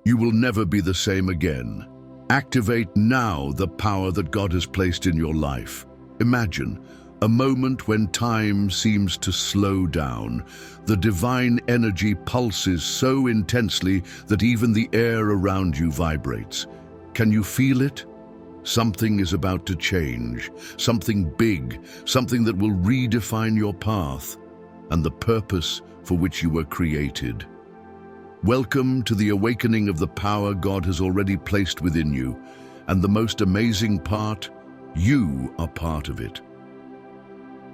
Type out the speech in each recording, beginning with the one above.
You will never be the same again. Activate now the power that God has placed in your life. Imagine a moment when time seems to slow down. The divine energy pulses so intensely that even the air around you vibrates. Can you feel it? Something is about to change, something big, something that will redefine your path and the purpose for which you were created. Welcome to the awakening of the power God has already placed within you, and the most amazing part, you are part of it.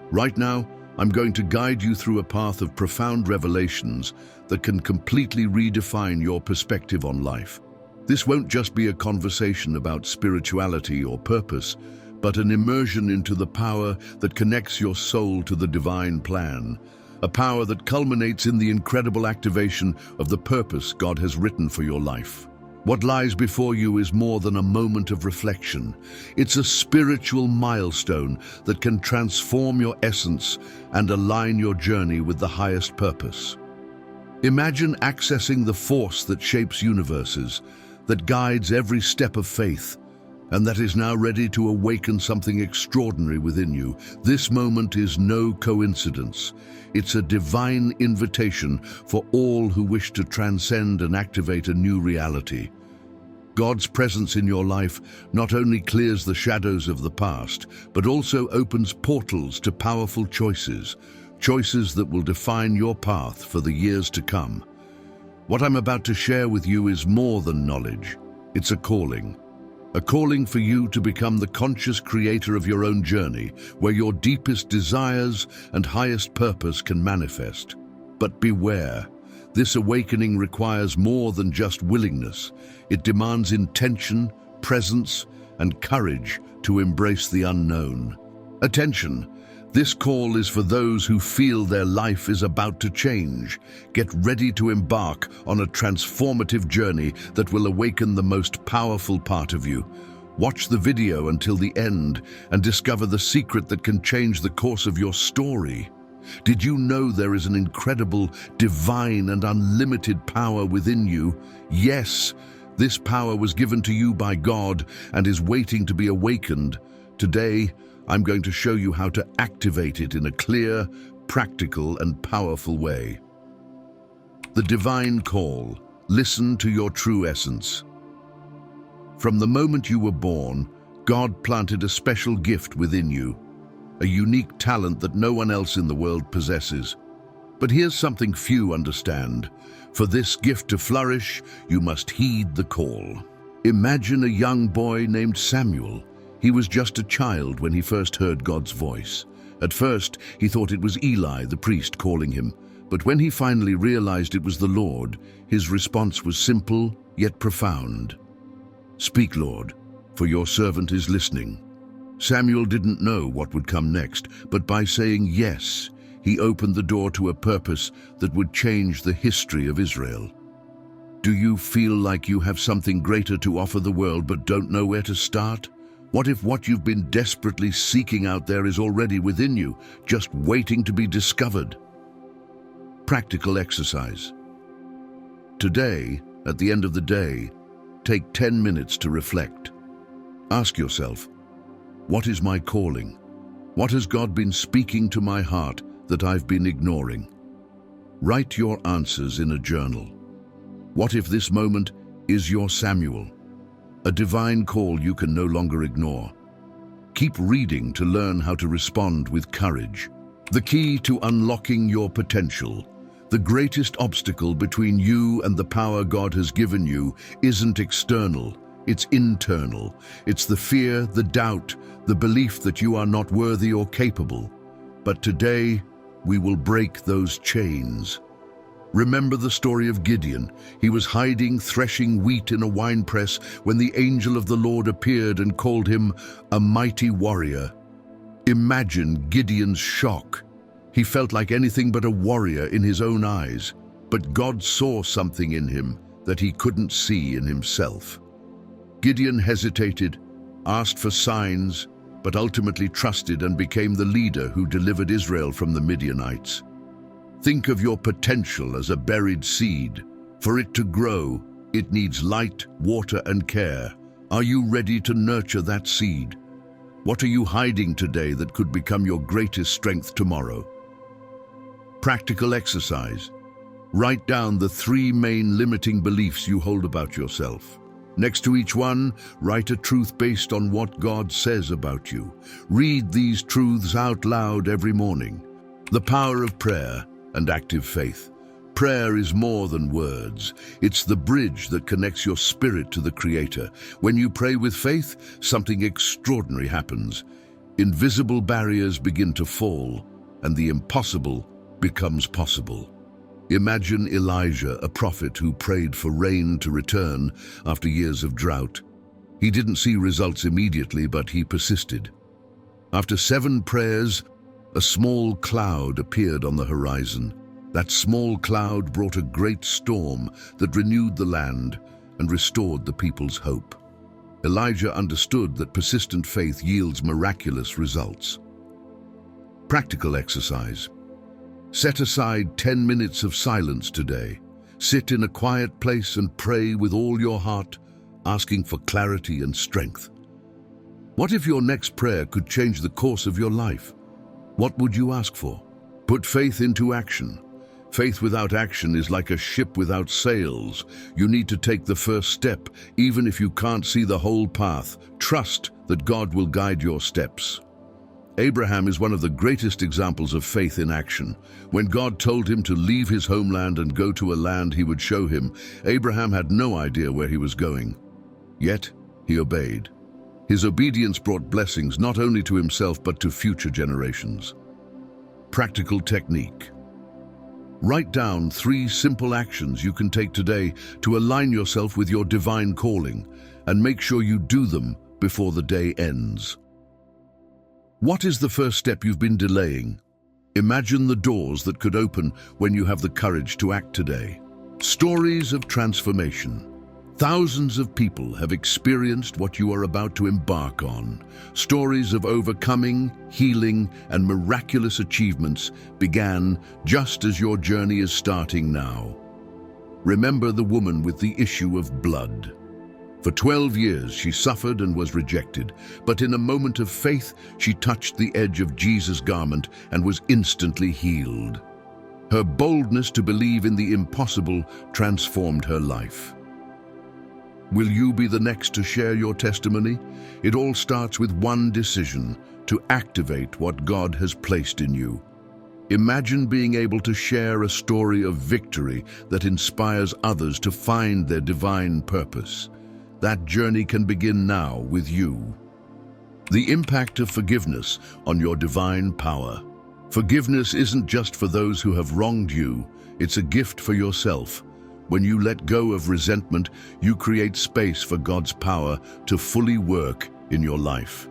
Right now, I'm going to guide you through a path of profound revelations that can completely redefine your perspective on life. This won't just be a conversation about spirituality or purpose, but an immersion into the power that connects your soul to the divine plan, a power that culminates in the incredible activation of the purpose God has written for your life. What lies before you is more than a moment of reflection. It's a spiritual milestone that can transform your essence and align your journey with the highest purpose. Imagine accessing the force that shapes universes, that guides every step of faith, and that is now ready to awaken something extraordinary within you. This moment is no coincidence. It's a divine invitation for all who wish to transcend and activate a new reality. God's presence in your life not only clears the shadows of the past, but also opens portals to powerful choices that will define your path for the years to come. What I'm about to share with you is more than knowledge. It's a calling for you to become the conscious creator of your own journey, where your deepest desires and highest purpose can manifest. But beware, this awakening requires more than just willingness. It demands intention, presence, and courage to embrace the unknown. Attention! This call is for those who feel their life is about to change. Get ready to embark on a transformative journey that will awaken the most powerful part of you. Watch the video until the end and discover the secret that can change the course of your story. Did you know there is an incredible, divine, and unlimited power within you? Yes, this power was given to you by God and is waiting to be awakened. Today, I'm going to show you how to activate it in a clear, practical, and powerful way. The divine call. Listen to your true essence. From the moment you were born, God planted a special gift within you, a unique talent that no one else in the world possesses. But here's something few understand. For this gift to flourish, you must heed the call. Imagine a young boy named Samuel. He was just a child when he first heard God's voice. At first, he thought it was Eli, the priest, calling him. But when he finally realized it was the Lord, his response was simple yet profound. "Speak, Lord, for your servant is listening." Samuel didn't know what would come next, but by saying yes, he opened the door to a purpose that would change the history of Israel. Do you feel like you have something greater to offer the world but don't know where to start? What if what you've been desperately seeking out there is already within you, just waiting to be discovered? Practical exercise. Today, at the end of the day, take 10 minutes to reflect. Ask yourself, what is my calling? What has God been speaking to my heart that I've been ignoring? Write your answers in a journal. What if this moment is your Samuel? A divine call you can no longer ignore. Keep reading to learn how to respond with courage. The key to unlocking your potential. The greatest obstacle between you and the power God has given you isn't external, it's internal. It's the fear, the doubt, the belief that you are not worthy or capable. But today, we will break those chains. Remember the story of Gideon. He was hiding, threshing wheat in a winepress when the angel of the Lord appeared and called him a mighty warrior. Imagine Gideon's shock. He felt like anything but a warrior in his own eyes, but God saw something in him that he couldn't see in himself. Gideon hesitated, asked for signs, but ultimately trusted and became the leader who delivered Israel from the Midianites. Think of your potential as a buried seed. For it to grow, It needs light, water, and care. Are you ready to nurture that seed? What are you hiding today that could become your greatest strength tomorrow? Practical exercise. Write down the 3 main limiting beliefs you hold about yourself. Next to each one, write a truth based on what God says about you. Read these truths out loud every morning. The power of prayer and active faith. Prayer is more than words. It's the bridge that connects your spirit to the Creator. When you pray with faith, something extraordinary happens. Invisible barriers begin to fall, and the impossible becomes possible. Imagine Elijah, a prophet who prayed for rain to return after years of drought. He didn't see results immediately, but he persisted. After 7 prayers, a small cloud appeared on the horizon. That small cloud brought a great storm that renewed the land and restored the people's hope. Elijah understood that persistent faith yields miraculous results. Practical exercise. Set aside 10 minutes of silence today. Sit in a quiet place and pray with all your heart, asking for clarity and strength. What if your next prayer could change the course of your life? What would you ask for? Put faith into action. Faith without action is like a ship without sails. You need to take the first step, even if you can't see the whole path. Trust that God will guide your steps. Abraham is one of the greatest examples of faith in action. When God told him to leave his homeland and go to a land he would show him, Abraham had no idea where he was going. Yet, he obeyed. His obedience brought blessings not only to himself but to future generations. Practical technique. Write down 3 simple actions you can take today to align yourself with your divine calling, and make sure you do them before the day ends. What is the first step you've been delaying? Imagine the doors that could open when you have the courage to act today. Stories of transformation. Thousands of people have experienced what you are about to embark on. Stories of overcoming, healing, and miraculous achievements began just as your journey is starting now. Remember the woman with the issue of blood. For 12 years she suffered and was rejected, but in a moment of faith she touched the edge of Jesus' garment and was instantly healed. Her boldness to believe in the impossible transformed her life. Will you be the next to share your testimony? It all starts with one decision: to activate what God has placed in you. Imagine being able to share a story of victory that inspires others to find their divine purpose. That journey can begin now with you. The impact of forgiveness on your divine power. Forgiveness isn't just for those who have wronged you, it's a gift for yourself. When you let go of resentment, you create space for God's power to fully work in your life.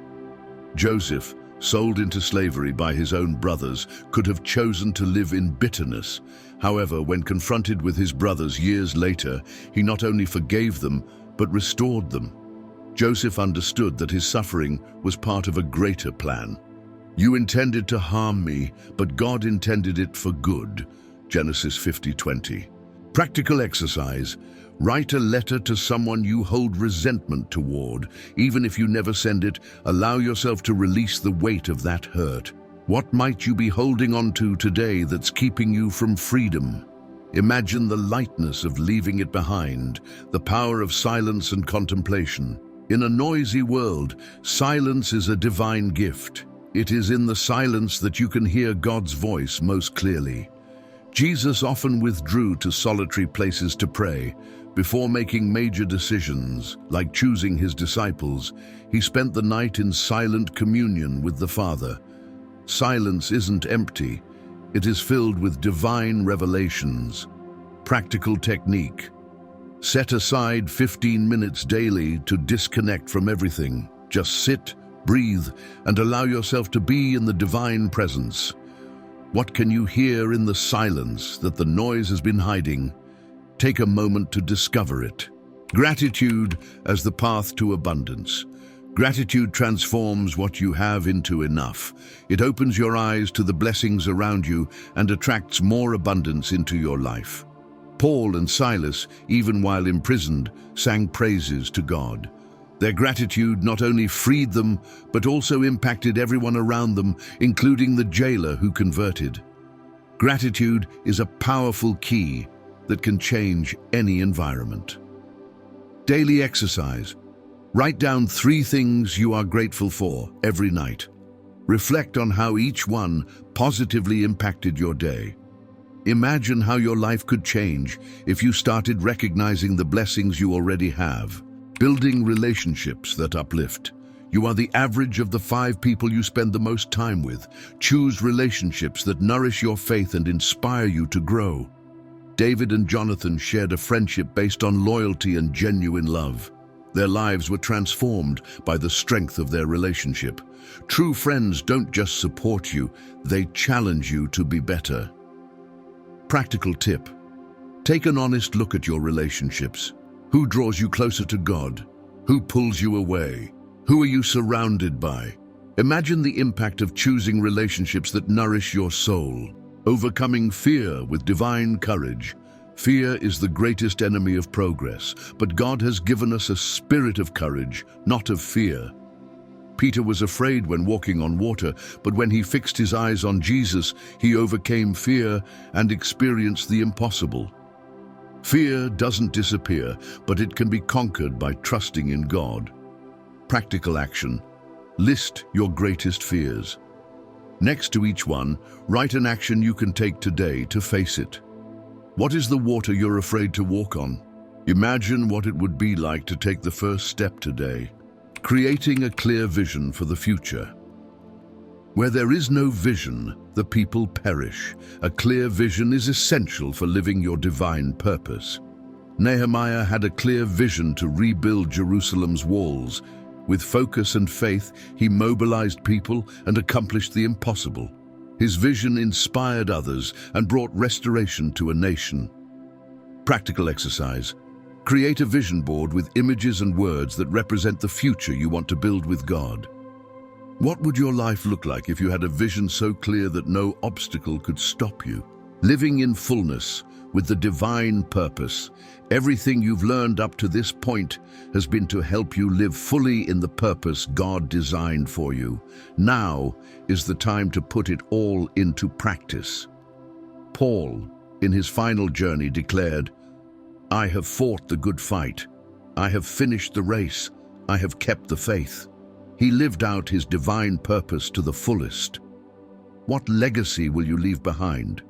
Joseph, sold into slavery by his own brothers, could have chosen to live in bitterness. However, when confronted with his brothers years later, he not only forgave them, but restored them. Joseph understood that his suffering was part of a greater plan. You intended to harm me, but God intended it for good. Genesis 50:20. Practical exercise. Write a letter to someone you hold resentment toward. Even if you never send it, allow yourself to release the weight of that hurt. What might you be holding on to today that's keeping you from freedom? Imagine the lightness of leaving it behind, the power of silence and contemplation. In a noisy world, silence is a divine gift. It is in the silence that you can hear God's voice most clearly. Jesus often withdrew to solitary places to pray. Before making major decisions, like choosing his disciples, he spent the night in silent communion with the Father. Silence isn't empty. It is filled with divine revelations. Practical technique. Set aside 15 minutes daily to disconnect from everything. Just sit, breathe, and allow yourself to be in the divine presence. What can you hear in the silence that the noise has been hiding? Take a moment to discover it. Gratitude as the path to abundance. Gratitude transforms what you have into enough. It opens your eyes to the blessings around you and attracts more abundance into your life. Paul and Silas, even while imprisoned, sang praises to God. Their gratitude not only freed them, but also impacted everyone around them, including the jailer who converted. Gratitude is a powerful key that can change any environment. Daily exercise. Write down 3 things you are grateful for every night. Reflect on how each one positively impacted your day. Imagine how your life could change if you started recognizing the blessings you already have. Building relationships that uplift. You are the average of the 5 people you spend the most time with. Choose relationships that nourish your faith and inspire you to grow. David and Jonathan shared a friendship based on loyalty and genuine love. Their lives were transformed by the strength of their relationship. True friends don't just support you, they challenge you to be better. Practical tip. Take an honest look at your relationships. Who draws you closer to God? Who pulls you away? Who are you surrounded by? Imagine the impact of choosing relationships that nourish your soul. Overcoming fear with divine courage. Fear is the greatest enemy of progress, but God has given us a spirit of courage, not of fear. Peter was afraid when walking on water, but when he fixed his eyes on Jesus, he overcame fear and experienced the impossible. Fear doesn't disappear, but it can be conquered by trusting in God. Practical action. List your greatest fears. Next to each one, write an action you can take today to face it. What is the water you're afraid to walk on? Imagine what it would be like to take the first step today. Creating a clear vision for the future. Where there is no vision, the people perish. A clear vision is essential for living your divine purpose. Nehemiah had a clear vision to rebuild Jerusalem's walls. With focus and faith, he mobilized people and accomplished the impossible. His vision inspired others and brought restoration to a nation. Practical exercise. Create a vision board with images and words that represent the future you want to build with God. What would your life look like if you had a vision so clear that no obstacle could stop you? Living in fullness, with the divine purpose. Everything you've learned up to this point has been to help you live fully in the purpose God designed for you. Now is the time to put it all into practice. Paul, in his final journey, declared, "I have fought the good fight. I have finished the race. I have kept the faith." He lived out his divine purpose to the fullest. What legacy will you leave behind?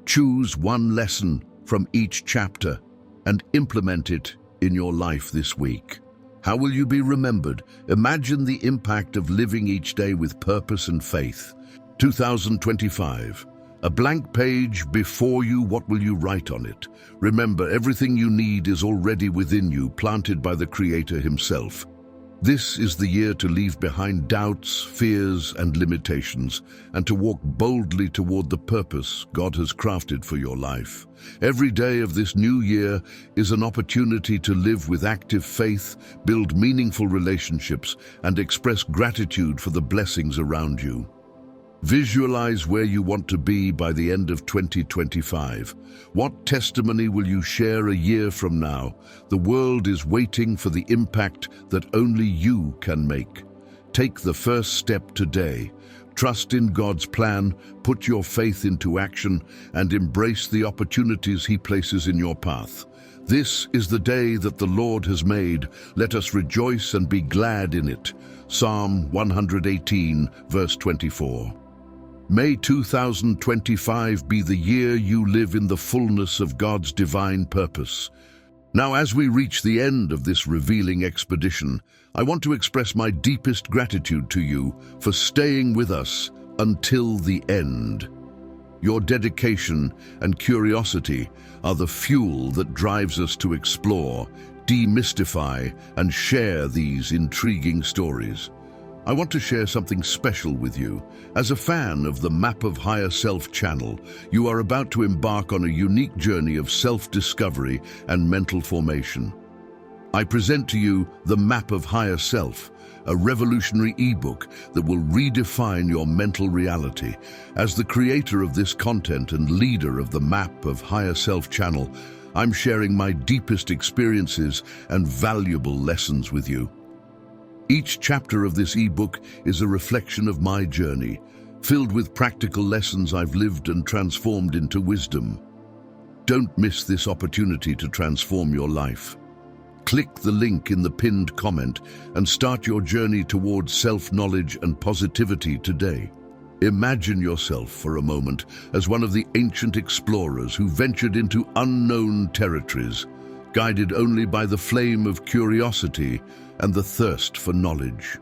Choose one lesson from each chapter and implement it in your life this week. How will you be remembered? Imagine the impact of living each day with purpose and faith. 2025. A blank page before you, what will you write on it? Remember, everything you need is already within you, planted by the Creator Himself. This is the year to leave behind doubts, fears, and limitations, and to walk boldly toward the purpose God has crafted for your life. Every day of this new year is an opportunity to live with active faith, build meaningful relationships, and express gratitude for the blessings around you. Visualize where you want to be by the end of 2025. What testimony will you share a year from now? The world is waiting for the impact that only you can make. Take the first step today. Trust in God's plan, put your faith into action, and embrace the opportunities He places in your path. This is the day that the Lord has made. Let us rejoice and be glad in it. Psalm 118, verse 24. May 2025 be the year you live in the fullness of God's divine purpose. Now, as we reach the end of this revealing expedition, I want to express my deepest gratitude to you for staying with us until the end. Your dedication and curiosity are the fuel that drives us to explore, demystify, and share these intriguing stories. I want to share something special with you. As a fan of the Map of Higher Self channel, you are about to embark on a unique journey of self-discovery and mental formation. I present to you the Map of Higher Self, a revolutionary ebook that will redefine your mental reality. As the creator of this content and leader of the Map of Higher Self channel, I'm sharing my deepest experiences and valuable lessons with you. Each chapter of this ebook is a reflection of my journey, filled with practical lessons I've lived and transformed into wisdom. Don't miss this opportunity to transform your life. Click the link in the pinned comment and start your journey towards self-knowledge and positivity today. Imagine yourself for a moment as one of the ancient explorers who ventured into unknown territories, guided only by the flame of curiosity and the thirst for knowledge.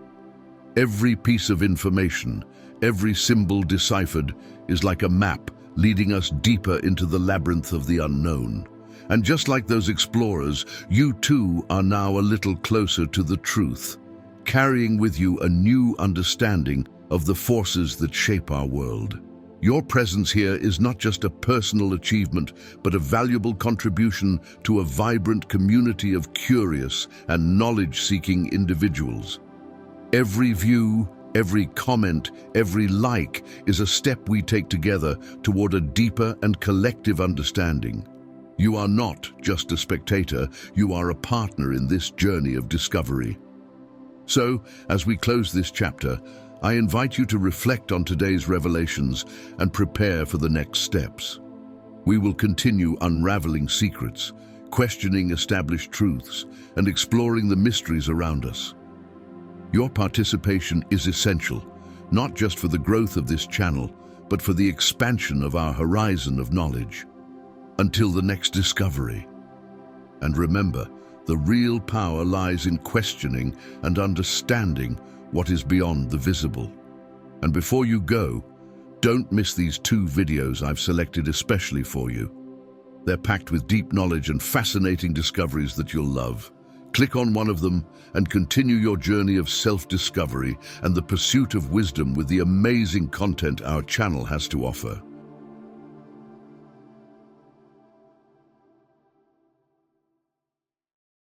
Every piece of information, every symbol deciphered, is like a map leading us deeper into the labyrinth of the unknown. And just like those explorers, you too are now a little closer to the truth, carrying with you a new understanding of the forces that shape our world. Your presence here is not just a personal achievement, but a valuable contribution to a vibrant community of curious and knowledge-seeking individuals. Every view, every comment, every like is a step we take together toward a deeper and collective understanding. You are not just a spectator, you are a partner in this journey of discovery. So, as we close this chapter, I invite you to reflect on today's revelations and prepare for the next steps. We will continue unraveling secrets, questioning established truths, and exploring the mysteries around us. Your participation is essential, not just for the growth of this channel, but for the expansion of our horizon of knowledge. Until the next discovery. And remember, the real power lies in questioning and understanding what is beyond the visible. And before you go, don't miss these 2 videos I've selected especially for you. They're packed with deep knowledge and fascinating discoveries that you'll love. Click on one of them and continue your journey of self-discovery and the pursuit of wisdom with the amazing content our channel has to offer.